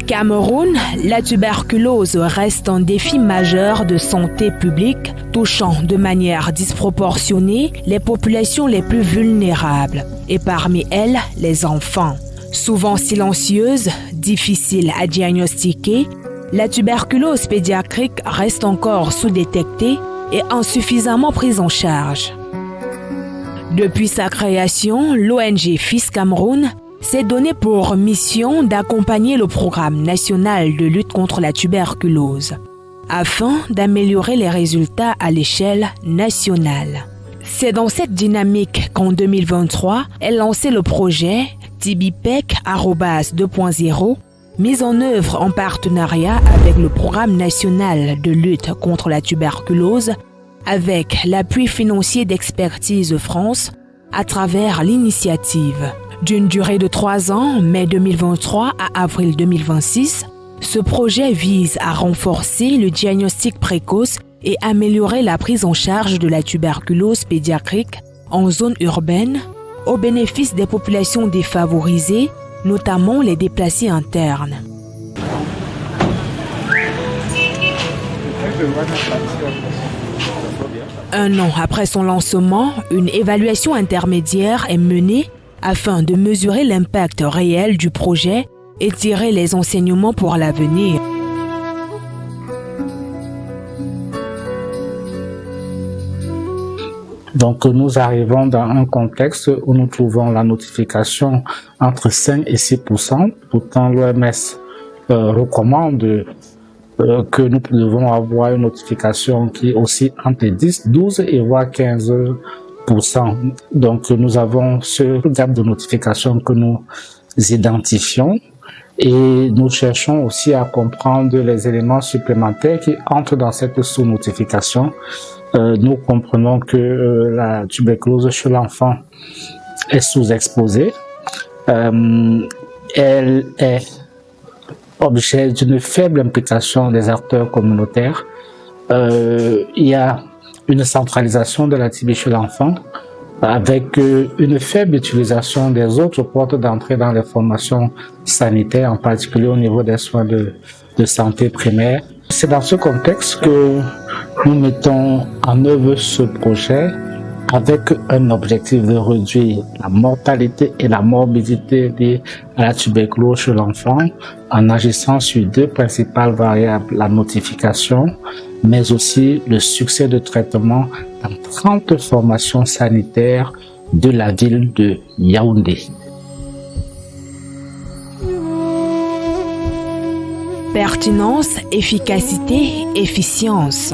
Cameroun, la tuberculose reste un défi majeur de santé publique, touchant de manière disproportionnée les populations les plus vulnérables, et parmi elles, les enfants. Souvent silencieuse, difficile à diagnostiquer, la tuberculose pédiatrique reste encore sous-détectée et insuffisamment prise en charge. Depuis sa création, l'ONG FIS Cameroun s'est donné pour mission d'accompagner le programme national de lutte contre la tuberculose, afin d'améliorer les résultats à l'échelle nationale. C'est dans cette dynamique qu'en 2023, elle lançait le projet TBPEC 2.0, mis en œuvre en partenariat avec le programme national de lutte contre la tuberculose, avec l'appui financier d'Expertise France à travers l'initiative. D'une durée de 3 ans, mai 2023 à avril 2026, ce projet vise à renforcer le diagnostic précoce et améliorer la prise en charge de la tuberculose pédiatrique en zone urbaine au bénéfice des populations défavorisées, notamment les déplacés internes. Un an après son lancement, une évaluation intermédiaire est menée afin de mesurer l'impact réel du projet et tirer les enseignements pour l'avenir. Donc, nous arrivons dans un contexte où nous trouvons la notification entre 5 et 6%. Pourtant, l'OMS recommande que nous devons avoir une notification qui est aussi entre 10, 12 et voire 15%. Donc, nous avons ce gap de notification que nous identifions et nous cherchons aussi à comprendre les éléments supplémentaires qui entrent dans cette sous-notification. Nous comprenons que la tuberculose chez l'enfant est sous-exposée. Elle est objet d'une faible implication des acteurs communautaires. Il y a une centralisation de la TB chez l'enfant avec une faible utilisation des autres portes d'entrée dans les formations sanitaires, en particulier au niveau des soins de santé primaire. C'est dans ce contexte que nous mettons en œuvre ce projet avec un objectif de réduire la mortalité et la morbidité liées à la tuberculose chez l'enfant en agissant sur 2 principales variables, la notification, mais aussi le succès de traitement dans 30 formations sanitaires de la ville de Yaoundé. Pertinence, efficacité, efficience.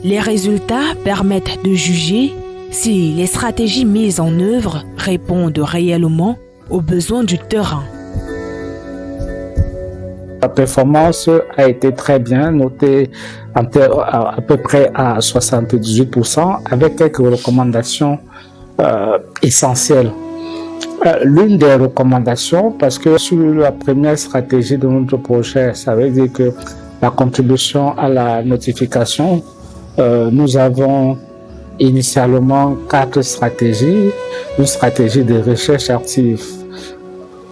Les résultats permettent de juger si les stratégies mises en œuvre répondent réellement aux besoins du terrain. La performance a été très bien notée à peu près à 78% avec quelques recommandations essentielles. L'une des recommandations, parce que sur la première stratégie de notre projet, ça veut dire que la contribution à la notification, nous avons initialement 4 stratégies. Une stratégie de recherche active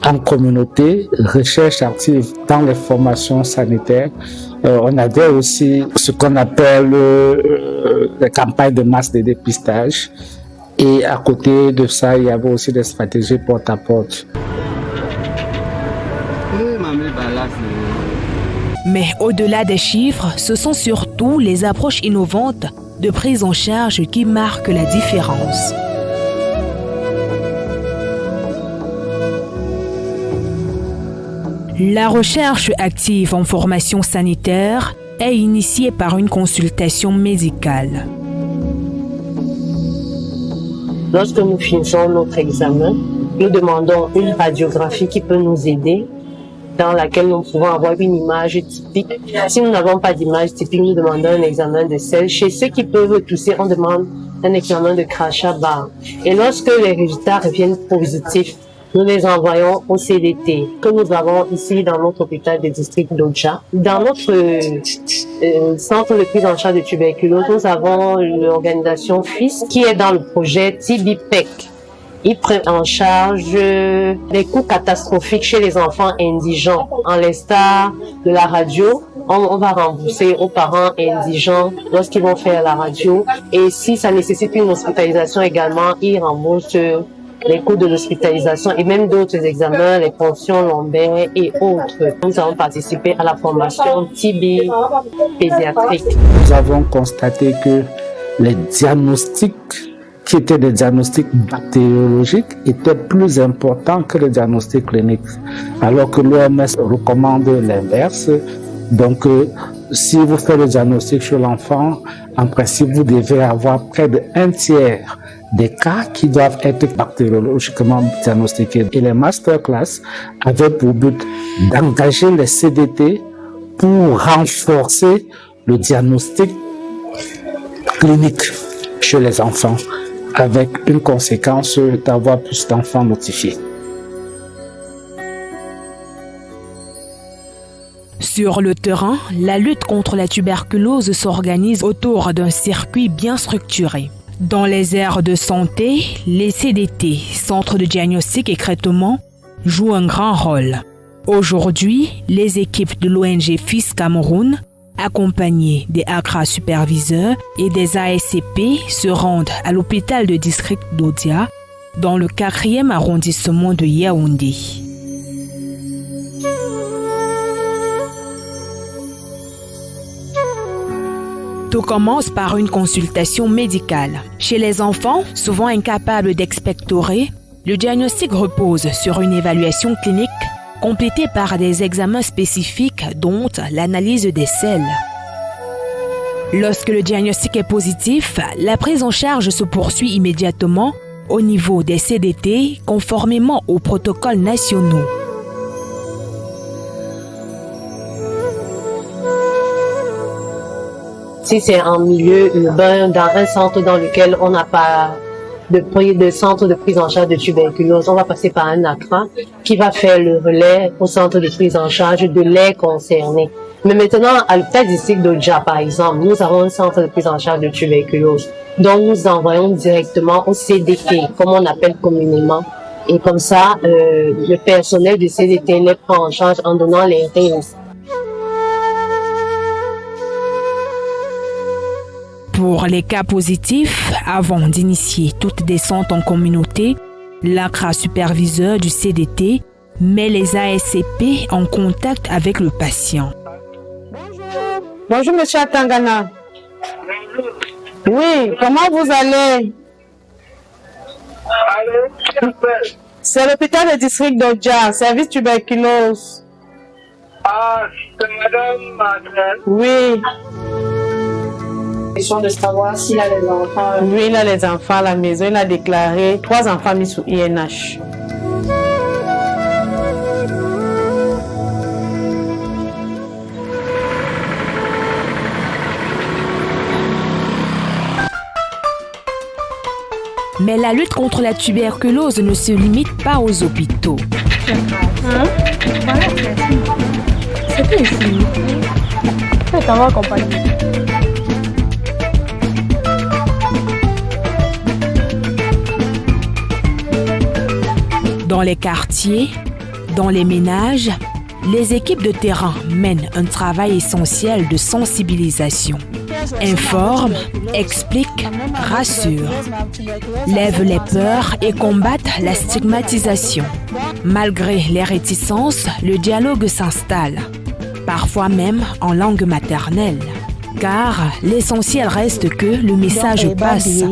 en communauté, recherche active dans les formations sanitaires. On avait aussi ce qu'on appelle les campagnes de masse de dépistage. Et à côté de ça, il y avait aussi des stratégies porte-à-porte. Mais au-delà des chiffres, ce sont surtout les approches innovantes de prise en charge qui marquent la différence. La recherche active en formation sanitaire est initiée par une consultation médicale. Lorsque nous finissons notre examen, nous demandons une radiographie qui peut nous aider, dans laquelle nous pouvons avoir une image typique. Si nous n'avons pas d'image typique, nous demandons un examen de sel. Chez ceux qui peuvent tousser, on demande un examen de crachat bas. Et lorsque les résultats reviennent positifs, nous les envoyons au CDT, que nous avons ici dans notre hôpital de district d'Ocha. Dans notre centre de prise en charge de tuberculose, nous avons l'organisation FIS qui est dans le projet TBPEC. Il prend en charge les coûts catastrophiques chez les enfants indigents. En l'instar de la radio, on va rembourser aux parents indigents lorsqu'ils vont faire la radio. Et si ça nécessite une hospitalisation également, ils remboursent les coûts de l'hospitalisation et même d'autres examens, les pensions lombaires et autres. Nous avons participé à la formation TB pédiatrique. Nous avons constaté que les diagnostics qui étaient des diagnostics bactériologiques étaient plus importants que les diagnostics cliniques. Alors que l'OMS recommande l'inverse. Donc, si vous faites le diagnostic sur l'enfant, en principe, vous devez avoir près de 1/3 des cas qui doivent être bactériologiquement diagnostiqués. Et les masterclass avaient pour but d'engager les CDT pour renforcer le diagnostic clinique chez les enfants, avec une conséquence d'avoir plus d'enfants notifiés. Sur le terrain, la lutte contre la tuberculose s'organise autour d'un circuit bien structuré. Dans les aires de santé, les CDT, Centres de diagnostic et traitement, jouent un grand rôle. Aujourd'hui, les équipes de l'ONG FIS Cameroun, accompagnées des ACRA superviseurs et des ASCP, se rendent à l'hôpital de district d'Odia, dans le 4e arrondissement de Yaoundé. Tout commence par une consultation médicale. Chez les enfants, souvent incapables d'expectorer, le diagnostic repose sur une évaluation clinique complétée par des examens spécifiques dont l'analyse des selles. Lorsque le diagnostic est positif, la prise en charge se poursuit immédiatement au niveau des CDT conformément aux protocoles nationaux. Si c'est en milieu urbain, dans un centre dans lequel on n'a pas de centre de prise en charge de tuberculose, on va passer par un ACRA qui va faire le relais au centre de prise en charge de l'air concerné. Mais maintenant, à l'hôpital district d'Odja, par exemple, nous avons un centre de prise en charge de tuberculose. Donc, nous envoyons directement au CDT, comme on appelle communément. Et comme ça, le personnel du CDT les prend en charge en donnant les règles. Pour les cas positifs, avant d'initier toute descente en communauté, l'ACRA superviseur du CDT met les ASCP en contact avec le patient. Bonjour, monsieur Atangana. Oui, comment vous allez? C'est l'hôpital de district d'Odja, service tuberculose. Ah, c'est madame Madeleine. Oui. Question de savoir s'il a les enfants. Oui, il a les enfants à la maison. Il a déclaré 3 enfants mis sous INH. Mais la lutte contre la tuberculose ne se limite pas aux hôpitaux. C'était ici. C'est comment accompagner. Dans les quartiers, dans les ménages, les équipes de terrain mènent un travail essentiel de sensibilisation. Informent, expliquent, rassurent, lèvent les peurs et combattent la stigmatisation. Malgré les réticences, le dialogue s'installe, parfois même en langue maternelle. Car l'essentiel reste que le message passe.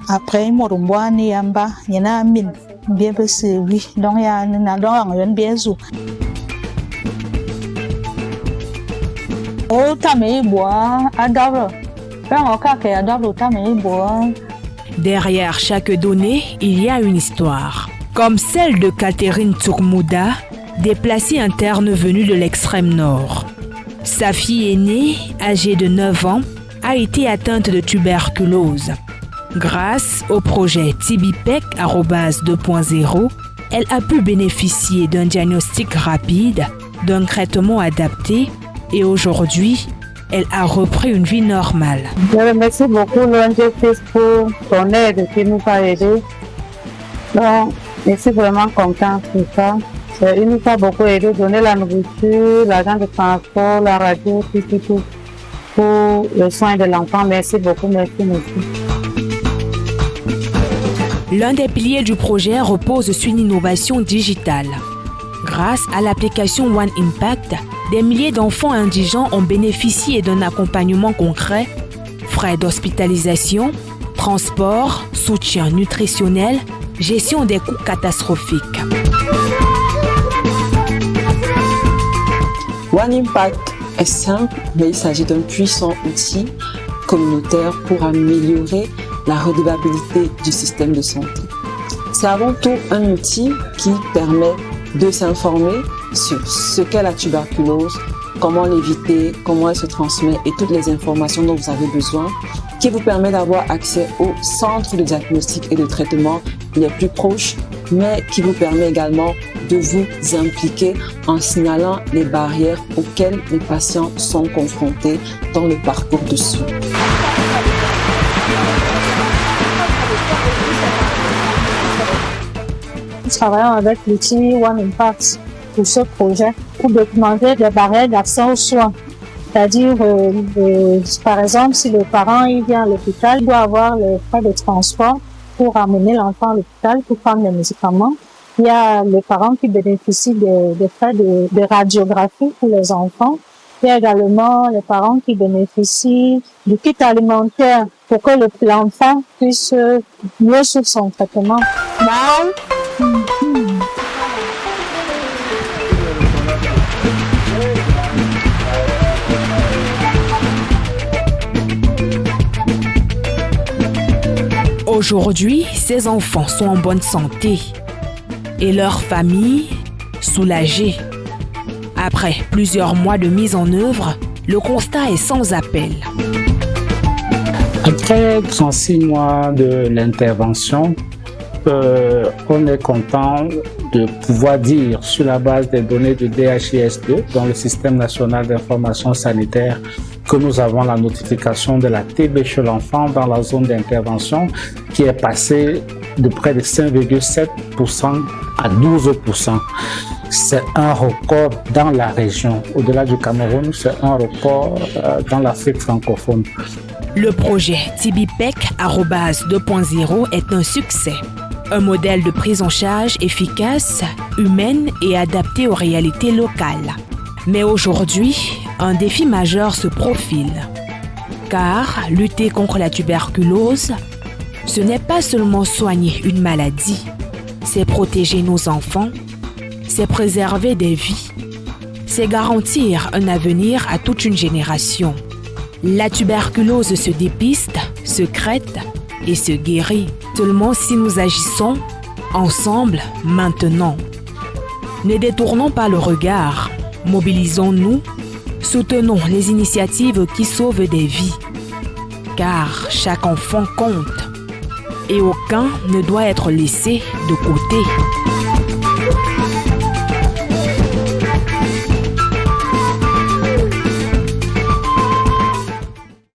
Après morumboani yamba yana min bien bese oui donc ya na donc yon bien zo o tamé bois adore quand on caque adore tamé bois. Derrière chaque donnée, il y a une histoire. Comme celle de Catherine Tourmouda, déplacée interne venue de l'extrême nord. Sa fille aînée, âgée de 9 ans, a été atteinte de tuberculose. Grâce au projet TBPEC 2.0, elle a pu bénéficier d'un diagnostic rapide, d'un traitement adapté et aujourd'hui, elle a repris une vie normale. Je remercie beaucoup l'ONG pour son aide qui nous a aidés. Donc, je suis vraiment contente pour ça. Il nous a beaucoup aidé, donner la nourriture, l'argent de transport, la radio, tout, pour le soin de l'enfant. Merci beaucoup, merci. L'un des piliers du projet repose sur une innovation digitale. Grâce à l'application One Impact, des milliers d'enfants indigents ont bénéficié d'un accompagnement concret, frais d'hospitalisation, transport, soutien nutritionnel, gestion des coûts catastrophiques. One Impact est simple, mais il s'agit d'un puissant outil communautaire pour améliorer la redevabilité du système de santé. C'est avant tout un outil qui permet de s'informer sur ce qu'est la tuberculose, comment l'éviter, comment elle se transmet et toutes les informations dont vous avez besoin, qui vous permet d'avoir accès aux centres de diagnostic et de traitement les plus proches, mais qui vous permet également de vous impliquer en signalant les barrières auxquelles les patients sont confrontés dans le parcours de soins. Nous travaillons avec l'outil One Impact pour ce projet pour documenter des barrières d'accès aux soins. C'est-à-dire, par exemple, si le parent il vient à l'hôpital, il doit avoir les frais de transport pour amener l'enfant à l'hôpital pour prendre les médicaments. Il y a les parents qui bénéficient des frais de radiographie pour les enfants. Il y a également les parents qui bénéficient du kit alimentaire pour que l'enfant puisse mieux suivre son traitement. Aujourd'hui, ces enfants sont en bonne santé et leurs familles soulagées. Après plusieurs mois de mise en œuvre, le constat est sans appel. Après 36 mois de l'intervention, on est content de pouvoir dire, sur la base des données de DHIS2, dans le système national d'information sanitaire, que nous avons la notification de la TB chez l'enfant dans la zone d'intervention qui est passée de près de 5,7% à 12%. C'est un record dans la région. Au-delà du Cameroun, c'est un record dans l'Afrique francophone. Le projet TB-PEC 2.0 est un succès. Un modèle de prise en charge efficace, humaine et adapté aux réalités locales. Mais aujourd'hui, un défi majeur se profile. Car lutter contre la tuberculose, ce n'est pas seulement soigner une maladie, c'est protéger nos enfants, c'est préserver des vies, c'est garantir un avenir à toute une génération. La tuberculose se dépiste, se crête et se guérit seulement si nous agissons ensemble maintenant. Ne détournons pas le regard, mobilisons-nous, soutenons les initiatives qui sauvent des vies. Car chaque enfant compte et aucun ne doit être laissé de côté.